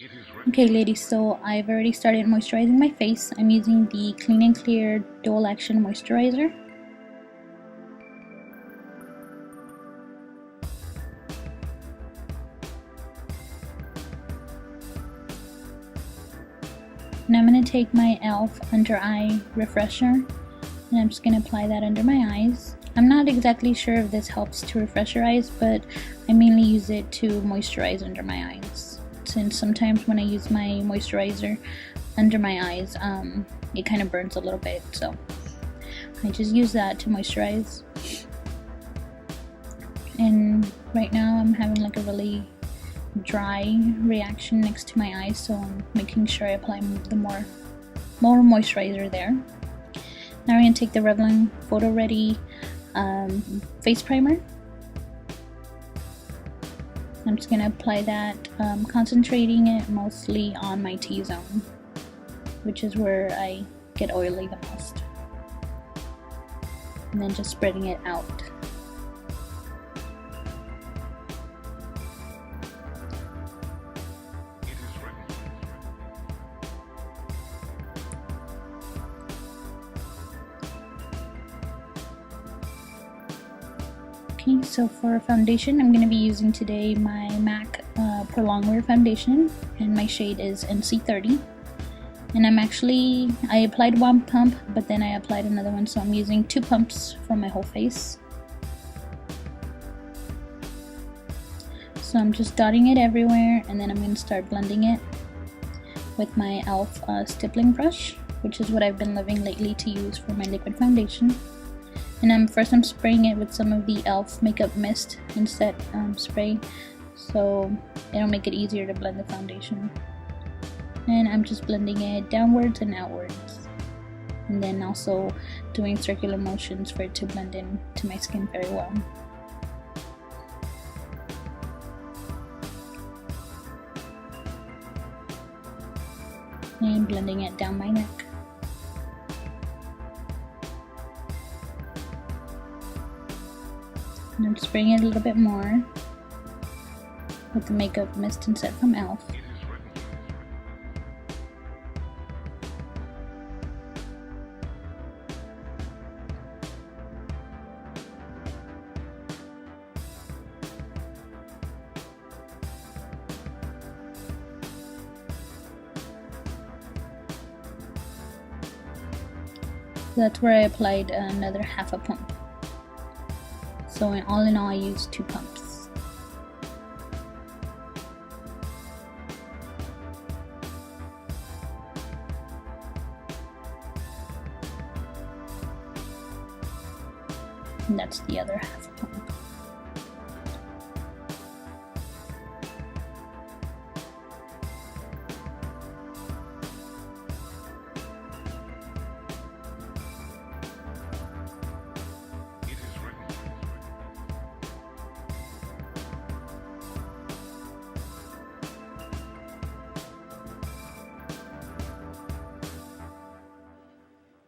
Okay ladies, so I've already started moisturizing my face. I'm using the Clean and Clear Dual Action Moisturizer. And I'm going to take my e.l.f. Under Eye Refresher and I'm just going to apply that under my eyes. I'm not exactly sure if this helps to refresh your eyes, but I mainly use it to moisturize under my eyes. Since sometimes when I use my moisturizer under my eyes, it kind of burns a little bit, so I just use that to moisturize. And right now I'm having like a really dry reaction next to my eyes, so I'm making sure I apply the more moisturizer there. Now we're going to take the Revlon Photo Ready face primer. I'm just going to apply that, concentrating it mostly on my T-zone, which is where I get oily the most, and then just spreading it out. Okay, so for foundation, I'm going to be using today my MAC Pro Longwear foundation, and my shade is NC30. And I applied one pump, but then I applied another one, so I'm using 2 pumps for my whole face. So I'm just dotting it everywhere, and then I'm going to start blending it with my e.l.f. stippling brush, which is what I've been loving lately to use for my liquid foundation. And first I'm spraying it with some of the e.l.f. Makeup Mist Inset spray, so it'll make it easier to blend the foundation. And I'm just blending it downwards and outwards, and then also doing circular motions for it to blend in to my skin very well. And blending it down my neck. And I'm spraying it a little bit more with the Makeup Mist and Set from e.l.f. That's where I applied another half a pump. So all in all, I used 2 pumps. And that's the other half pump.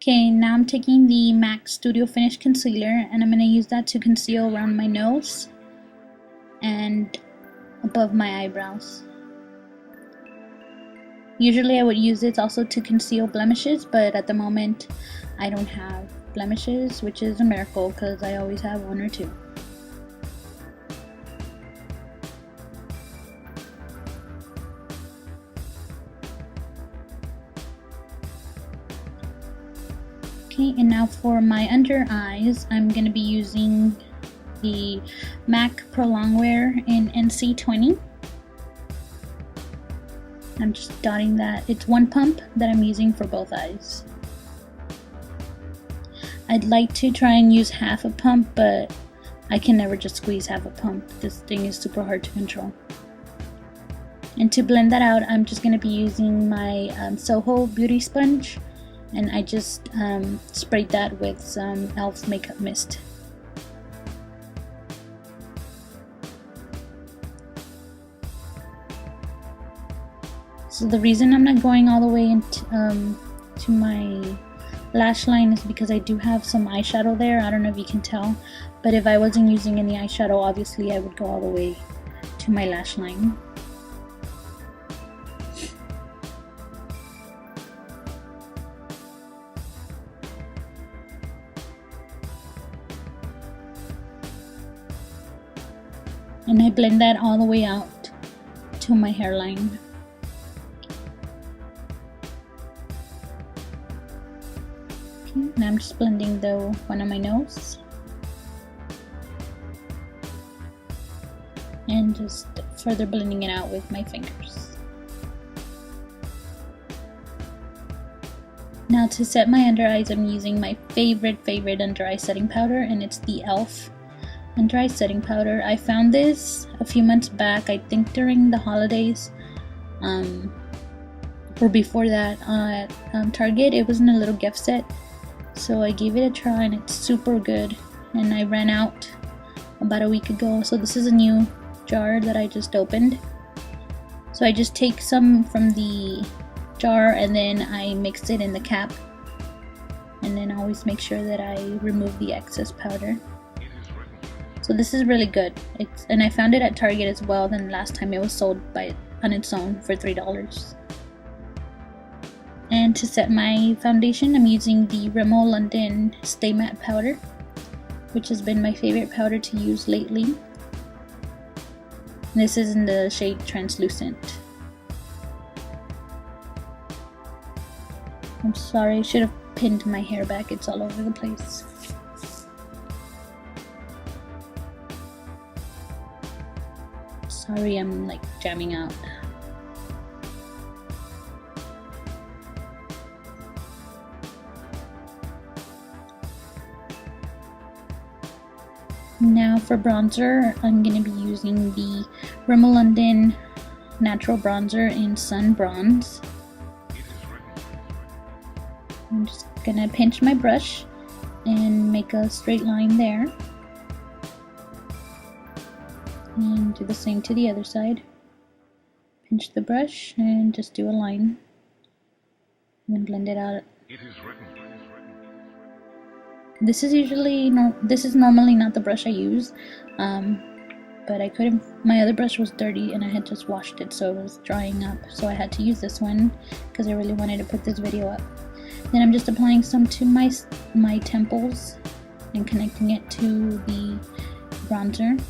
Okay, now I'm taking the MAC Studio Finish Concealer, and I'm going to use that to conceal around my nose and above my eyebrows. Usually I would use this also to conceal blemishes, but at the moment I don't have blemishes, which is a miracle because I always have 1 or 2. Okay, and now for my under eyes, I'm going to be using the MAC Pro Longwear in NC20. I'm just dotting that. It's 1 pump that I'm using for both eyes. I'd like to try and use half a pump, but I can never just squeeze half a pump. This thing is super hard to control. And to blend that out, I'm just going to be using my Soho Beauty Sponge. And I just sprayed that with some e.l.f. Makeup Mist. So the reason I'm not going all the way into to my lash line is because I do have some eyeshadow there. I don't know if you can tell, but if I wasn't using any eyeshadow, obviously I would go all the way to my lash line. And I blend that all the way out to my hairline. Okay, now I'm just blending the one on my nose. And just further blending it out with my fingers. Now to set my under eyes, I'm using my favorite under eye setting powder, and it's the e.l.f. under eye setting powder. I found this a few months back, I think during the holidays, or before that at Target. It was in a little gift set, so I gave it a try and it's super good, and I ran out about a week ago, so this is a new jar that I just opened. So I just take some from the jar and then I mix it in the cap, and then always make sure that I remove the excess powder. So this is really good, and I found it at Target as well. Then last time it was sold on its own for $3. And to set my foundation, I'm using the Rimmel London Stay Matte powder, which has been my favorite powder to use lately. This is in the shade Translucent. I'm sorry, I should have pinned my hair back, it's all over the place. Sorry, I'm like jamming out. Now for bronzer, I'm going to be using the Rimmel London Natural Bronzer in Sun Bronze. I'm just going to pinch my brush and make a straight line there. And do the same to the other side. Pinch the brush and just do a line. And then blend it out. This is normally not the brush I use, but I couldn't. My other brush was dirty and I had just washed it, so it was drying up. So I had to use this one because I really wanted to put this video up. Then I'm just applying some to my temples and connecting it to the bronzer.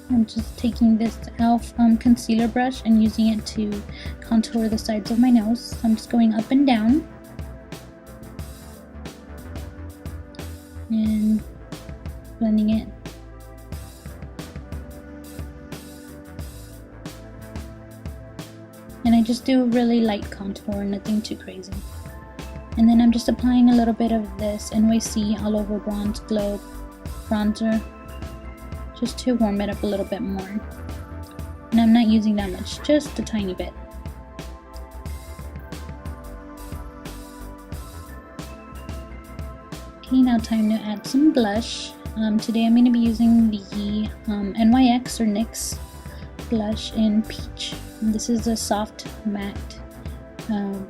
I'm just taking this e.l.f. concealer brush and using it to contour the sides of my nose. So I'm just going up and down and blending it. And I just do really light contour, nothing too crazy. And then I'm just applying a little bit of this NYC All Over Bronze Glow bronzer, just to warm it up a little bit more. And I'm not using that much, just a tiny bit. Okay, now time to add some blush. Today I'm going to be using the NYX or NYX blush in Peach. And this is a soft matte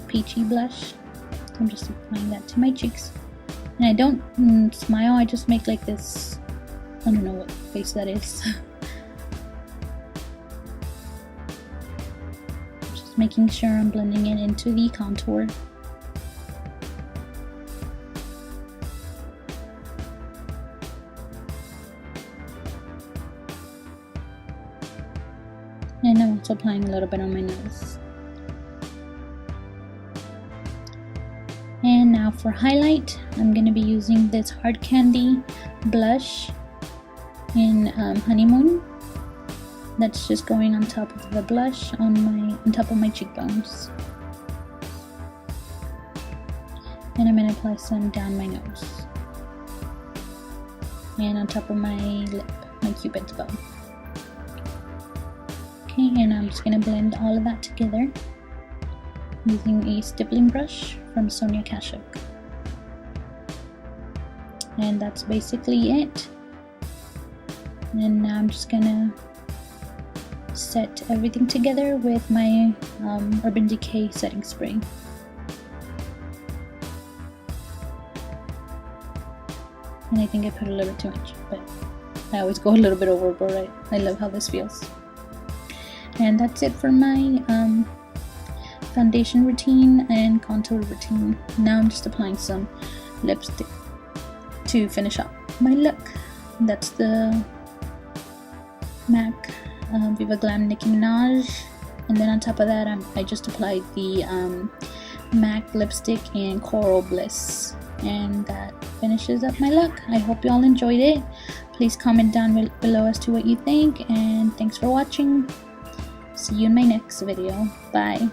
peachy blush. I'm just applying that to my cheeks. And I don't smile, I just make like this, I don't know what face that is. Just making sure I'm blending it into the contour. And I'm also applying a little bit on my nose. And now for highlight, I'm going to be using this Hard Candy blush in Honeymoon. That's just going on top of the blush on top of my cheekbones. And I'm going to apply some down my nose and on top of my lip, my cupid's bow. Okay, and I'm just going to blend all of that together using a stippling brush from Sonia Kashuk. And that's basically it. And now I'm just gonna set everything together with my Urban Decay setting spray. personally think I put a little bit too much, but I always go a little bit overboard, right? I love how this feels. And that's it for my foundation routine and contour routine. Now I'm just applying some lipstick to finish up my look. That's the MAC Viva Glam Nicki Minaj, and then on top of that I just applied the MAC lipstick in Coral Bliss, and that finishes up my look. I hope you all enjoyed it. Please comment down below as to what you think, and thanks for watching. See you in my next video. Bye.